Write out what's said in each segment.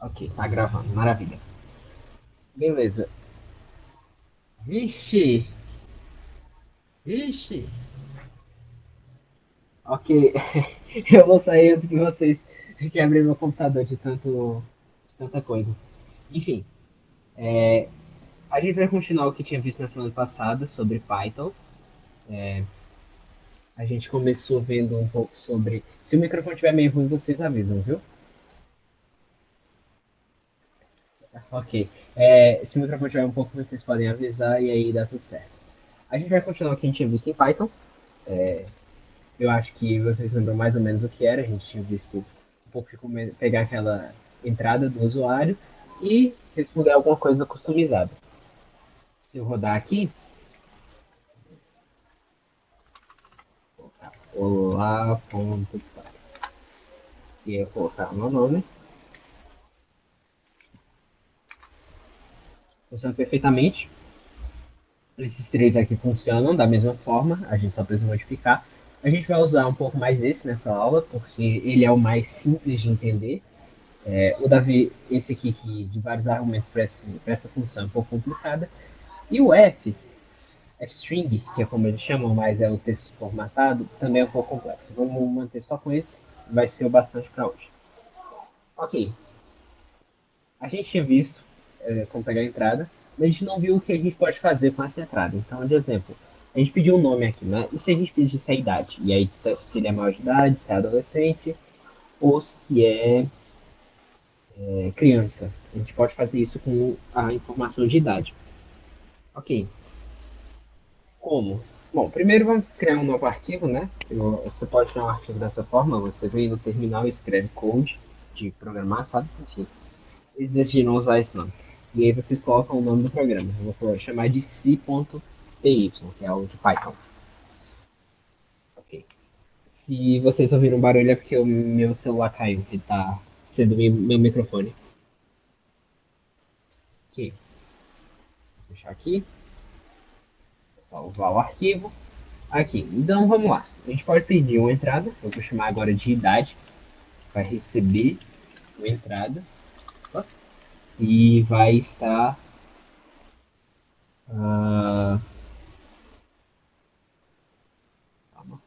Ok, tá gravando, maravilha. Beleza. Vixe, vixe. Ok, eu vou sair antes que vocês quebrem meu computador de tanta coisa. Enfim, a gente vai continuar o que tinha visto na semana passada sobre Python. A gente começou vendo um pouco sobre. Se o microfone estiver meio ruim, vocês avisam, viu? Ok. Se o microfone estiver um pouco, vocês podem avisar e aí dá tudo certo. A gente vai continuar o que a gente tinha visto em Python. Eu acho que vocês lembram mais ou menos o que era. A gente tinha visto um pouco de como pegar aquela entrada do usuário e responder alguma coisa customizada. Se eu rodar aqui, olá.py, e eu colocar o meu nome, funciona perfeitamente. Esses três aqui funcionam da mesma forma, a gente só precisa modificar. A gente vai usar um pouco mais desse nessa aula, porque ele é o mais simples de entender. O Davi, esse aqui que de vários argumentos para essa função é um pouco complicada. E o F, F-string, que é como eles chamam, mas é o texto formatado, também é um pouco complexo. Vamos manter só com esse, vai ser o bastante para hoje. Ok, a gente tinha visto como pegar a entrada, mas a gente não viu o que a gente pode fazer com essa entrada. Então, de exemplo, a gente pediu um nome aqui, né? E se a gente pedisse a idade? E aí dissesse se ele é maior de idade, se é adolescente, ou se é criança. A gente pode fazer isso com a informação de idade. Ok, como? Bom, primeiro vamos criar um novo arquivo, né? Você pode criar um arquivo dessa forma, você vem no terminal e escreve code de programar, sabe? Enfim, eles decidiram usar esse nome. E aí vocês colocam o nome do programa. Eu vou chamar de c.py, que é o de Python. Ok. Se vocês ouviram barulho é porque o meu celular caiu, que tá sendo meu microfone. Ok, vou deixar aqui, salvar o arquivo. Aqui, então vamos lá. A gente pode pedir uma entrada, eu vou chamar agora de idade, vai receber uma entrada e vai estar. Uh, calma.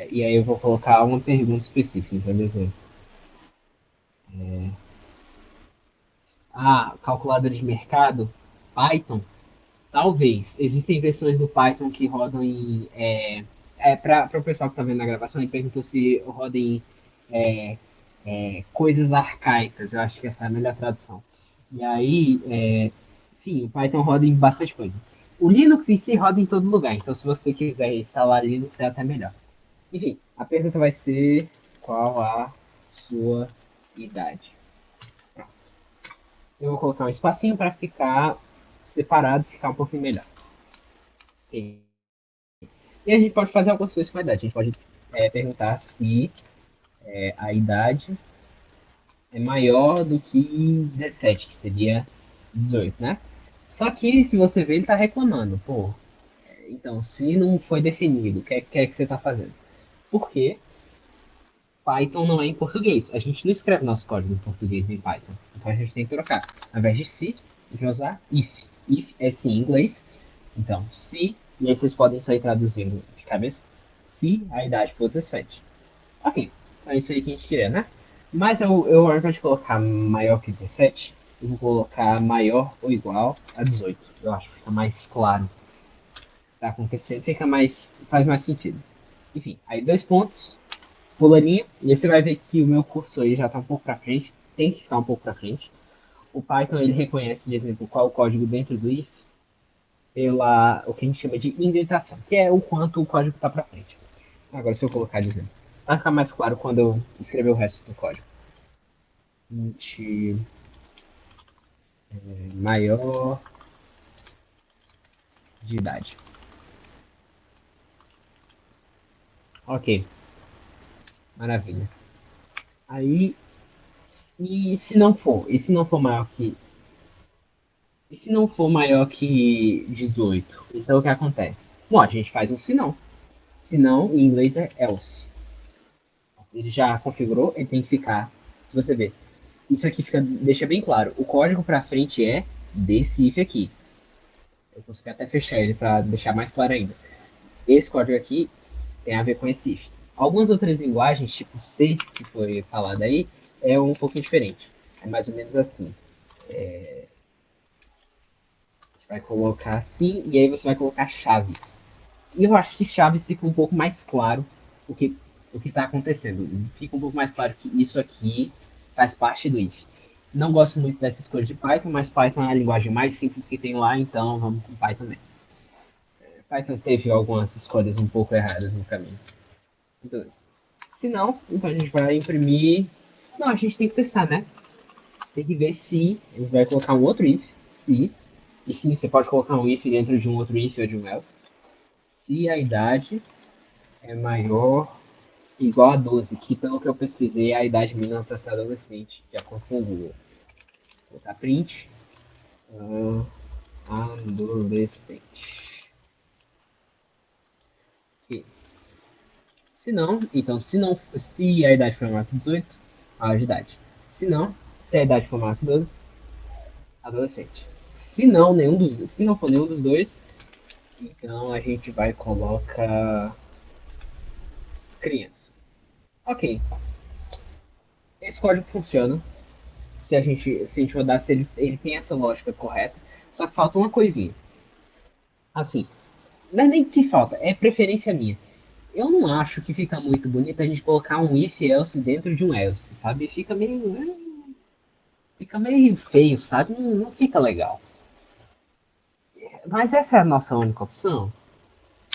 E aí eu vou colocar uma pergunta específica, então, por exemplo. Calculadora de mercado, Python, talvez. Existem versões do Python que rodam em. Para o pessoal que está vendo na gravação, ele perguntou se roda em é, coisas arcaicas. Eu acho que essa é a melhor tradução. E aí, sim, o Python roda em bastante coisa. O Linux em si roda em todo lugar, então se você quiser instalar Linux é até melhor. Enfim, a pergunta vai ser qual a sua idade? Eu vou colocar um espacinho para ficar separado, ficar um pouquinho melhor. E a gente pode fazer algumas coisas com a idade. A gente pode perguntar se a idade é maior do que 17, que seria 18, né? Só que, se você ver, ele está reclamando. Pô, então, se não foi definido, o que é que você está fazendo? Porque Python não é em português. A gente não escreve nosso código em português em Python. Então a gente tem que trocar. Ao invés de se, a gente vai usar if. If é sim em inglês. Então, se, e aí vocês podem sair traduzindo de cabeça, se a idade for 17. Ok, então é isso aí que a gente queria, né? Mas eu ao invés de colocar maior que 17, eu vou colocar maior ou igual a 18. Eu acho que fica mais claro o que está acontecendo, faz mais sentido. Enfim, aí dois pontos, pularia, e aí você vai ver que o meu cursor aí já está um pouco para frente, tem que ficar um pouco para frente. O Python ele reconhece, por exemplo, qual é o código dentro do if pela o que a gente chama de indentação, que é o quanto o código está para frente. Agora, se eu colocar dizendo, vai ficar mais claro quando eu escrever o resto do código. Int maior de idade. Ok, maravilha. Aí, e se não for maior que E se não for maior que 18? Então o que acontece? Bom, a gente faz um senão. Senão, em inglês é else. Ele já configurou, ele tem que ficar. Se você ver, Isso aqui deixa bem claro. O código para frente é desse if aqui. Eu consigo até fechar ele para deixar mais claro ainda. Esse código aqui tem a ver com esse if. Algumas outras linguagens, tipo C, que foi falado aí, é um pouquinho diferente. É mais ou menos assim. Vai colocar assim, e aí você vai colocar chaves. E eu acho que chaves fica um pouco mais claro o que o que está acontecendo. Fica um pouco mais claro que isso aqui faz parte do if. Não gosto muito dessa escolha de Python, mas Python é a linguagem mais simples que tem lá, então vamos com Python mesmo. Python teve algumas escolhas um pouco erradas no caminho. Beleza. Se não, então a gente vai imprimir. Não, a gente tem que testar, né? Tem que ver se a gente vai colocar um outro if, se. E sim, você pode colocar um if dentro de um outro if ou de um else. Se a idade é maior igual a 12, que pelo que eu pesquisei, é a idade mínima para ser adolescente, de acordo com o Google. Vou botar print. Adolescente. Ok. Se não, então, se a idade for maior que 18, maior de idade. Se não, se a idade for maior que 12, adolescente. Se não for nenhum dos dois, então a gente vai colocar criança. Ok, esse código funciona. Se a gente rodar, se ele tem essa lógica correta. Só que falta uma coisinha. Assim, não é nem que falta, é preferência minha. Eu não acho que fica muito bonito a gente colocar um if else dentro de um else, sabe? Fica meio feio, sabe? Não fica legal. Mas essa é a nossa única opção?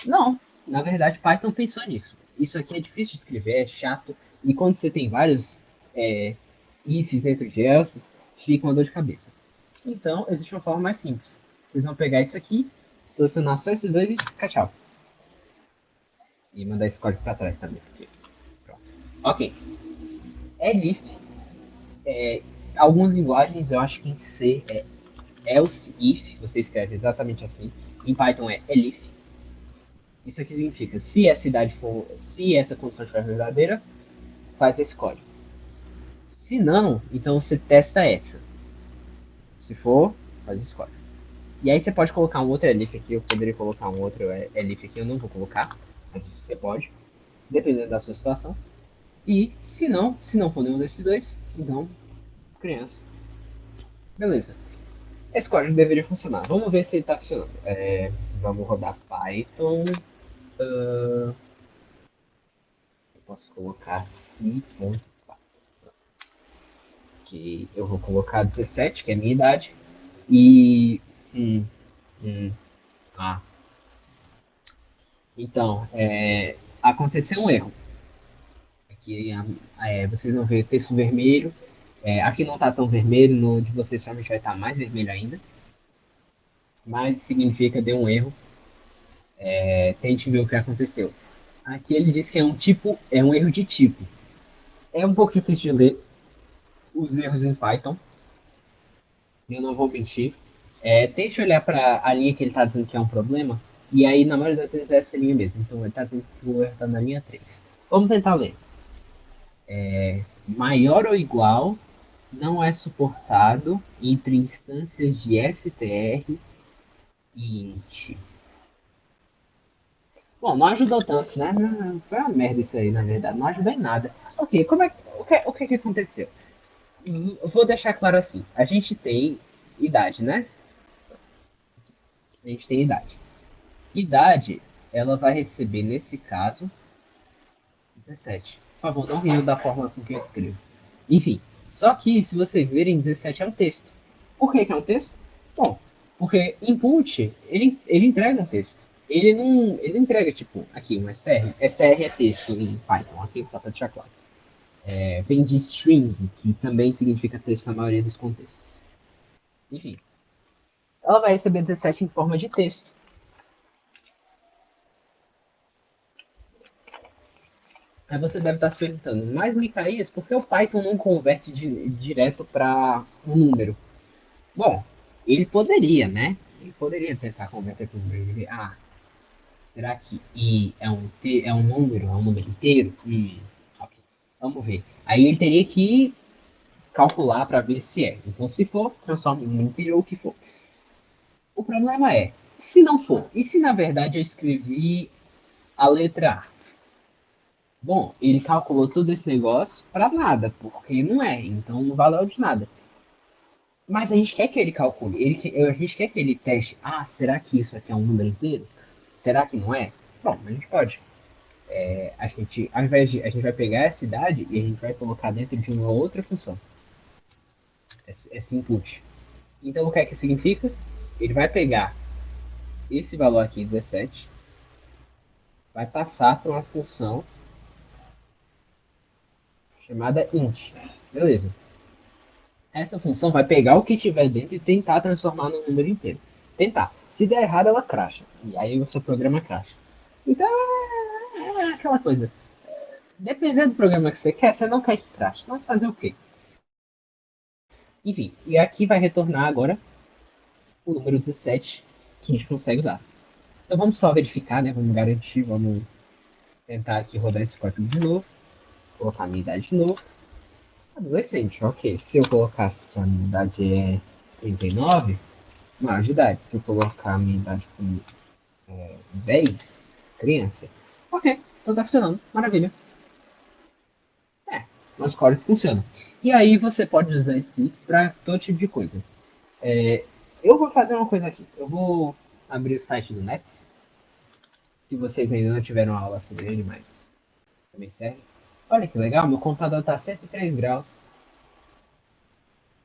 Não. Na verdade, Python pensou nisso. Isso aqui é difícil de escrever, é chato. E quando você tem vários é, ifs dentro de else's, fica uma dor de cabeça. Então, existe uma forma mais simples. Vocês vão pegar isso aqui, selecionar só esses dois e ficar tchau. E mandar esse código para trás também. Porque... Pronto. Ok. Elif, algumas linguagens eu acho que em C é else if, você escreve exatamente assim. Em Python é elif. Isso aqui significa, se essa condição for verdadeira, faz esse código. Se não, então você testa essa. Se for, faz esse código. E aí você pode colocar um outro elif aqui, eu poderia colocar um outro elif aqui, eu não vou colocar, mas você pode, dependendo da sua situação. E se não for nenhum desses dois, então, criança. Beleza. Esse código deveria funcionar. Vamos ver se ele está funcionando. Vamos rodar Python. Eu posso colocar C. Que eu vou colocar 17, que é a minha idade. E. Hum, hum, ah. Então, aconteceu um erro. Aqui vocês vão ver texto vermelho. Aqui não está tão vermelho, no de vocês provavelmente vai estar mais vermelho ainda. Mas significa deu um erro. Tente ver o que aconteceu. Aqui ele diz que é um erro de tipo. É um pouco difícil de ler os erros em Python, eu não vou mentir. Tente olhar para a linha que ele está dizendo que é um problema, e aí na maioria das vezes é essa linha mesmo. Então ele está dizendo que o erro está na linha 3. Vamos tentar ler. Maior ou igual não é suportado entre instâncias de str e int. Bom, não ajudou tanto, né? Não, foi uma merda isso aí, na verdade. Não ajudou em nada. Ok, o que aconteceu? Eu vou deixar claro assim. A gente tem idade, né? A gente tem idade. Idade, ela vai receber, nesse caso, 17. Por favor, não riam da forma com que eu escrevo. Enfim, só que, se vocês verem, 17 é um texto. Por que é um texto? Bom, porque input, ele entrega um texto. Ele entrega, tipo, aqui, um str. Str é texto em Python, aqui, só para deixar claro. Vem de string, que também significa texto na maioria dos contextos. Enfim, ela vai receber 17 em forma de texto. Aí você deve estar se perguntando, mas Micaías, por que o Python não converte direto para um número? Bom, ele poderia, né? Ele poderia tentar converter para um número. Será que i é um número inteiro? Ok, vamos ver. Aí ele teria que calcular para ver se é. Então, se for, transforma em número inteiro ou o que for. O problema é, se não for, e se na verdade eu escrevi a letra A? Bom, ele calculou todo esse negócio para nada, porque não é, então não valeu de nada. Mas a gente quer que ele calcule, a gente quer que ele teste. Ah, será que isso aqui é um número inteiro? Será que não é? Bom, a gente pode. A gente, ao invés de, a gente vai pegar essa idade e a gente vai colocar dentro de uma outra função, esse input. Então, o que é que significa? Ele vai pegar esse valor aqui, 17, vai passar para uma função chamada int. Beleza. Essa função vai pegar o que tiver dentro e tentar transformar no número inteiro. Tentar. Se der errado, ela cracha. E aí o seu programa cracha. Então, é aquela coisa. Dependendo do programa que você quer, você não quer que crache. Mas fazer o quê? Enfim, e aqui vai retornar agora o número 17 que a gente consegue usar. Então vamos só verificar, né? Vamos garantir, vamos tentar aqui rodar esse código de novo. Colocar a minha idade de novo. Adolescente, ok. Se eu colocasse que a minha idade é 39, maior de idade. Se eu colocar a minha idade como 10, criança. Ok, então tá funcionando. Maravilha. É, nosso código funciona. E aí você pode usar esse para todo tipo de coisa. É, eu vou fazer uma coisa aqui. Eu vou abrir o site do Nets. Se vocês ainda não tiveram aula sobre ele, mas também serve. Olha que legal, meu computador está a 103 graus.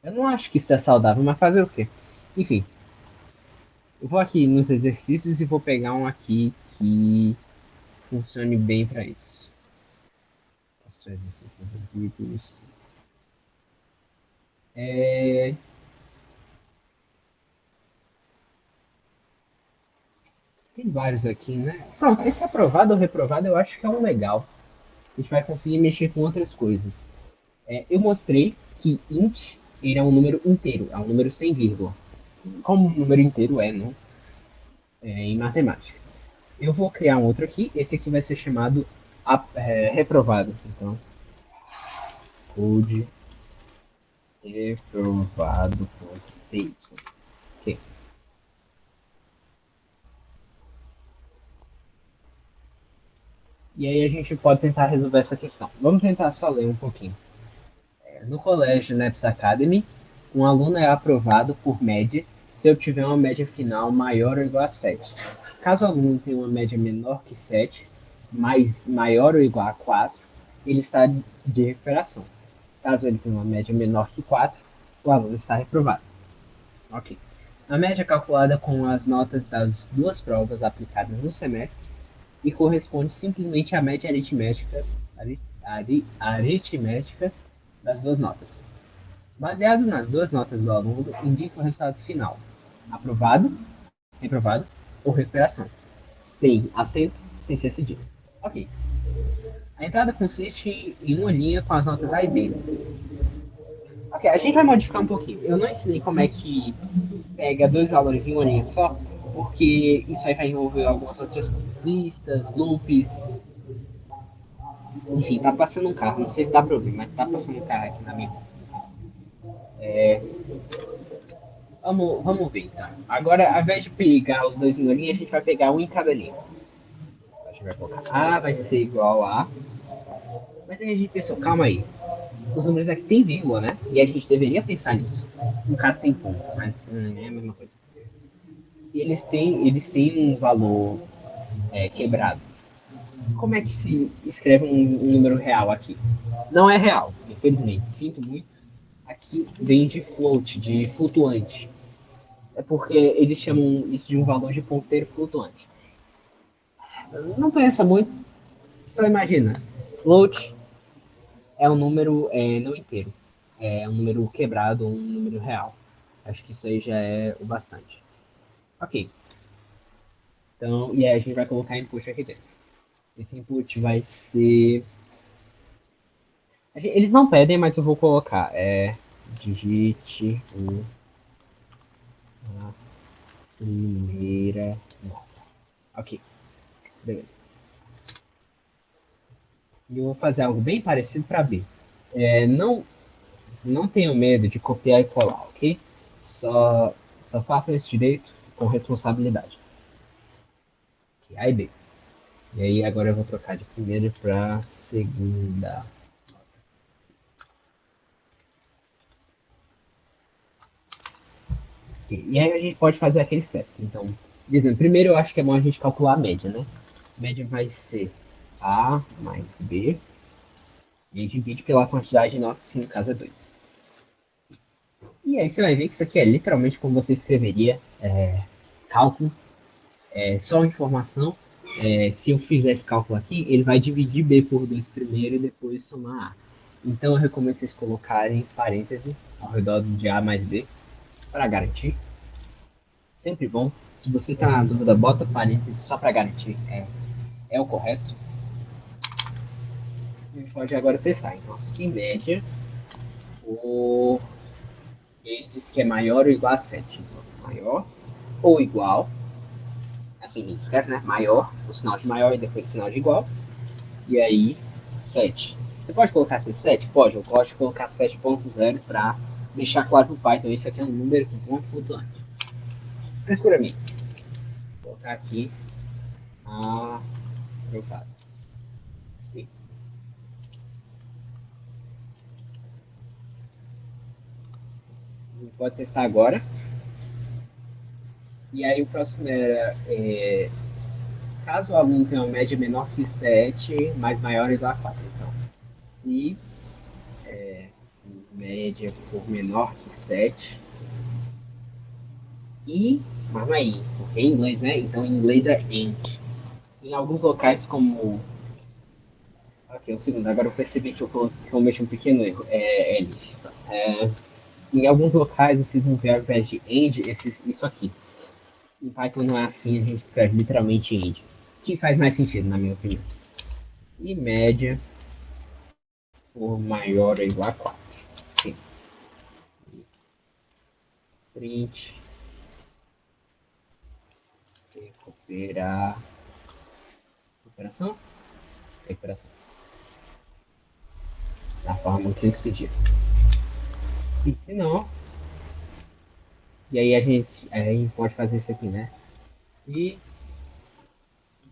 Eu não acho que isso é saudável, mas fazer o quê? Enfim, eu vou aqui nos exercícios e vou pegar um aqui que funcione bem para isso. Exercícios resolvidos. É... Tem vários aqui, né? Pronto, esse aprovado ou reprovado eu acho que é um legal. A gente vai conseguir mexer com outras coisas. Eu mostrei que int ele é um número inteiro, é um número sem vírgula. Como um número inteiro é, né? Em matemática. Eu vou criar um outro aqui. Esse aqui vai ser chamado reprovado. Então, code reprovado.py. Ok. E aí a gente pode tentar resolver essa questão. Vamos tentar só ler um pouquinho. No colégio Neps Academy, um aluno é aprovado por média se obtiver uma média final maior ou igual a 7. Caso o aluno tenha uma média menor que 7, mas maior ou igual a 4, ele está de recuperação. Caso ele tenha uma média menor que 4, o aluno está reprovado. Ok. A média é calculada com as notas das duas provas aplicadas no semestre e corresponde simplesmente à média aritmética das duas notas. Baseado nas duas notas do aluno, indica o resultado final: aprovado, reprovado ou recuperação. Sem acento, sem ser cedido. Ok. A entrada consiste em uma linha com as notas A e B. Ok, a gente vai modificar um pouquinho. Eu não ensinei como é que pega dois valores em uma linha só, porque isso aí vai envolver algumas outras coisas. Listas, loops, enfim, tá passando um carro. Não sei se dá pra ouvir, mas tá passando um carro aqui na minha. Vamos ver então. Agora, ao invés de pegar os dois em uma linha, a gente vai pegar um em cada linha. A gente vai colocar A vai ser igual a. Mas aí a gente pensou, calma aí. Os números aqui tem vírgula, né? E a gente deveria pensar nisso. No caso tem ponto, mas é a mesma coisa. E eles têm um valor quebrado. Como é que se escreve um número real aqui? Não é real, infelizmente. Sinto muito. Aqui vem de float, de flutuante. É porque eles chamam isso de um valor de ponteiro flutuante. Não pensa muito, só imagina. Float é um número não inteiro. É um número quebrado ou um número real. Acho que isso aí já é o bastante. Ok. Então, e aí a gente vai colocar input aqui dentro. Esse input vai ser. Eles não pedem, mas eu vou colocar. Digite a primeira nota. Ok, beleza. E eu vou fazer algo bem parecido para B. Não não tenham medo de copiar e colar, ok? Só façam isso direito com responsabilidade. A e B. E aí agora eu vou trocar de primeira para segunda. E aí a gente pode fazer aqueles testes. Então, dizendo, primeiro eu acho que é bom a gente calcular a média, né? A média vai ser A mais B. E a gente divide pela quantidade de notas, que no caso é 2. E aí você vai ver que isso aqui é literalmente como você escreveria cálculo, só informação. Se eu fizer esse cálculo aqui, ele vai dividir B por 2 primeiro e depois somar A. Então eu recomendo vocês colocarem parêntese ao redor de A mais B para garantir. Sempre bom. Se você está na dúvida, bota parênteses só para garantir. É o correto. A gente pode agora testar. Então, se média por. Ele diz que é maior ou igual a 7. Então, maior ou igual. Assim a gente escreve, né? Maior, o sinal de maior e depois o sinal de igual. E aí, 7. Você pode colocar esse 7? Pode. Eu gosto de colocar 7.0 para deixar claro para o pai. Então, isso aqui é um número com ponto flutuante. Mas por mim, vou colocar aqui aprovado. Pode testar agora. E aí o próximo era, caso o aluno tenha uma média menor que 7, mas maior ou igual a 4. Então, se média for menor que 7 e, mas não é I, porque é em inglês, né? Então em inglês é and. Em alguns locais como... Ok, um segundo, agora eu percebi que eu cometi um pequeno erro. And. É, em alguns locais vocês vão ver ao invés de and, isso aqui. Em Python não é assim, a gente escreve literalmente and. Que faz mais sentido, na minha opinião. E média por maior ou igual a 4. Sim. Print, recuperar, recuperação, recuperação. Da forma que eles pediram. E se não, e aí a gente pode fazer isso aqui, né? Se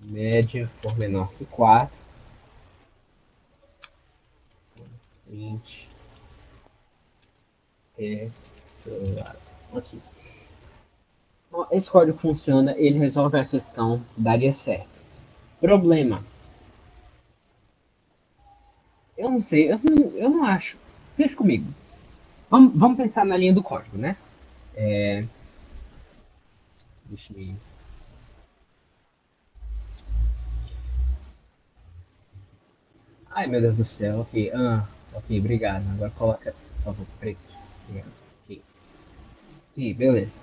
média for menor que 4, print, recuperação. Ok. Bom, esse código funciona, ele resolve a questão, daria certo. Problema, eu não sei, eu não acho. Pensa comigo. Vamos pensar na linha do código, né? Deixa eu ir. Ai, meu Deus do céu. Ok. Ok, obrigado. Agora coloca, por favor, preto. Obrigado. Ok. Sim, beleza.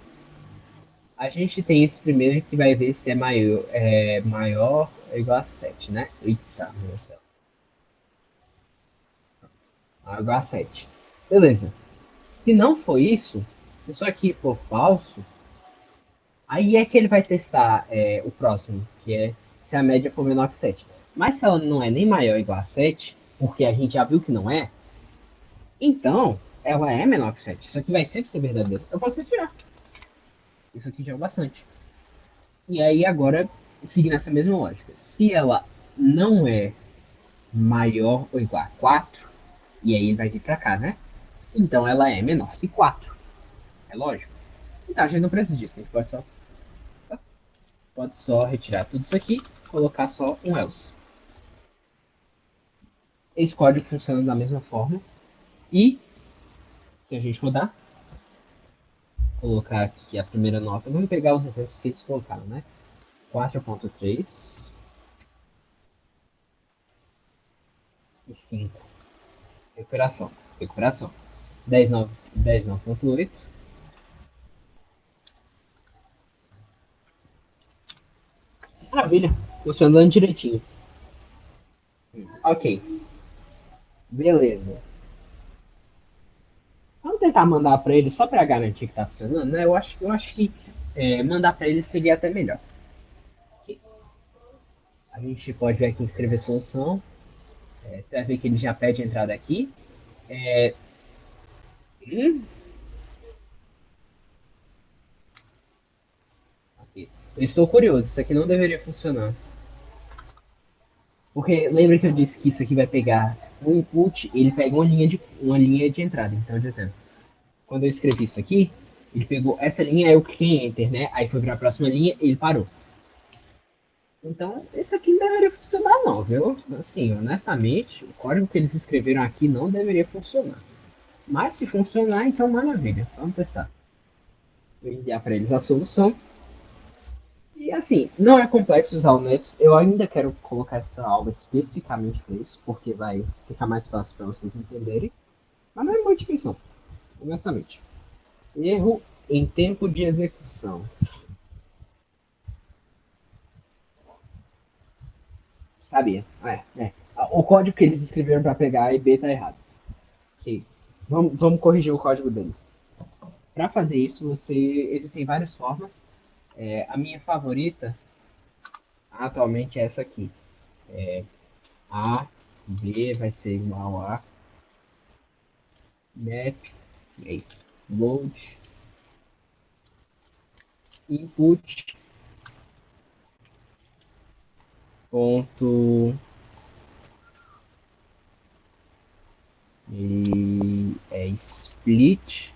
A gente tem esse primeiro que vai ver se é maior ou igual a 7, né? Eita, meu Deus do céu. Igual a 7. Beleza. Se não for isso, se isso aqui for falso, aí é que ele vai testar o próximo, que é se a média for menor que 7. Mas se ela não é nem maior ou igual a 7, porque a gente já viu que não é, então ela é menor que 7. Isso aqui vai sempre ser verdadeiro. Eu posso retirar. Isso aqui já é o bastante. E aí agora, seguindo essa mesma lógica, se ela não é maior ou igual a 4, e aí vai vir para cá, né? Então ela é menor que 4. É lógico. Então a gente não precisa disso. A gente pode só retirar tudo isso aqui, colocar só um else. Esse código funciona da mesma forma. E se a gente rodar, colocar aqui a primeira nota, vamos pegar os exemplos que eles colocaram, né? 4.3 e 5. Recuperação. Recuperação. 10.9.8. Maravilha. Funcionando direitinho. Ok. Beleza. Vamos tentar mandar para ele só para garantir que tá funcionando, né? Eu acho que mandar para ele seria até melhor. A gente pode ver aqui escrever solução. Você vai ver que ele já pede a entrada aqui. Hum, aqui. Eu estou curioso, isso aqui não deveria funcionar. Porque lembra que eu disse que isso aqui vai pegar o input, ele pega uma linha de entrada. Então, por exemplo, quando eu escrevi isso aqui, ele pegou essa linha, aí eu cliquei em Enter, né? Aí foi para a próxima linha e ele parou. Então, isso aqui não deveria funcionar não, viu? Assim, honestamente, o código que eles escreveram aqui não deveria funcionar. Mas se funcionar, então maravilha. Vamos testar. Vou enviar para eles a solução. E assim, não é complexo usar o Maps. Eu ainda quero colocar essa aula especificamente para isso, porque vai ficar mais fácil para vocês entenderem. Mas não é muito difícil, não, honestamente. Erro em tempo de execução. Sabia? É. O código que eles escreveram para pegar A e B tá errado. Ok. Vamos corrigir o código deles. Para fazer isso, existem várias formas. A minha favorita atualmente é essa aqui. A, B vai ser igual a map, load, input, ponto, e split,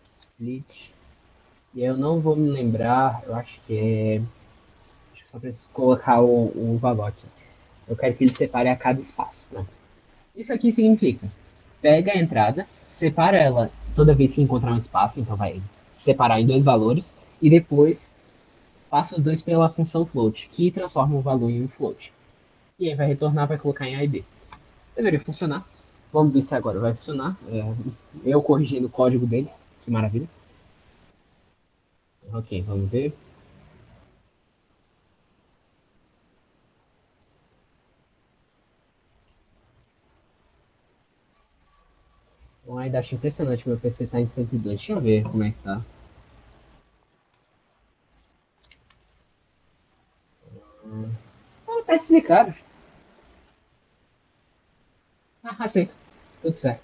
split, e eu não vou me lembrar, eu acho que é, só preciso colocar o valor aqui. Eu quero que ele separe a cada espaço. Pronto. Isso aqui significa, pega a entrada, separa ela toda vez que encontrar um espaço, então vai separar em dois valores, e depois passa os dois pela função float, que transforma o valor em um float. E aí vai retornar, vai colocar em A e B. Deveria funcionar. Vamos ver se agora vai funcionar. Eu corrigindo o código deles. Que maravilha. Ok, vamos ver. Eu ainda acho impressionante que meu PC tá em 102. Deixa eu ver como é que tá. Tá explicado. Sim. Tudo certo.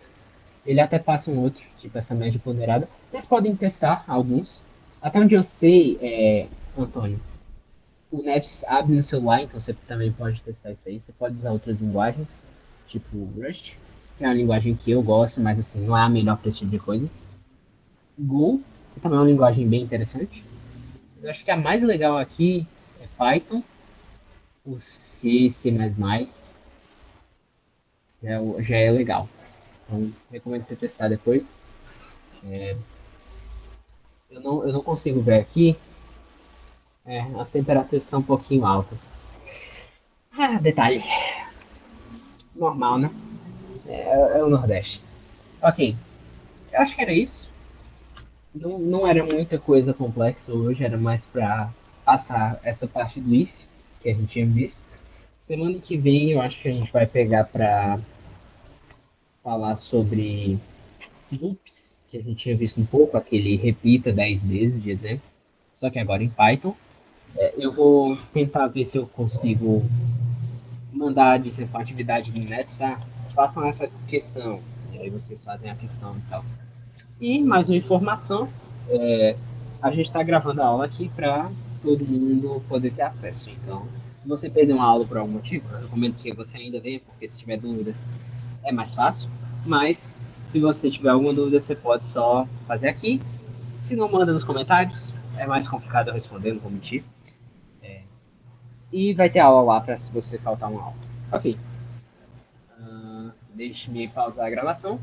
Ele até passa um outro, tipo essa média ponderada. Vocês podem testar alguns. Até onde eu sei, Antônio, o Nefs abre no celular, então você também pode testar isso aí. Você pode usar outras linguagens, tipo Rust, que é uma linguagem que eu gosto, mas assim, não é a melhor para esse tipo de coisa. Go, que também é uma linguagem bem interessante. Eu acho que a mais legal aqui é Python, o C, C++, já é legal. Então, recomendo você testar depois. Eu não consigo ver aqui, as temperaturas estão um pouquinho altas. Detalhe, normal, né? É o Nordeste. Ok, eu acho que era isso. Não era muita coisa complexa hoje, era mais para passar essa parte do if que a gente tinha visto. Semana que vem eu acho que a gente vai pegar para falar sobre loops, que a gente tinha visto um pouco, aquele repita 10 vezes de exemplo, só que agora em Python. Eu vou tentar ver se eu consigo mandar dizer para a atividade do Nets, façam essa questão, e aí vocês fazem a questão e tal. E mais uma informação, é, a gente está gravando a aula aqui para todo mundo poder ter acesso. Então, se você perdeu uma aula por algum motivo, eu recomendo que você ainda venha, porque se tiver dúvida é mais fácil. Mas, se você tiver alguma dúvida, você pode só fazer aqui. Se não, manda nos comentários. É mais complicado eu responder, não vou mentir. E vai ter aula lá para se você faltar uma aula. Ok. Deixe-me pausar a gravação.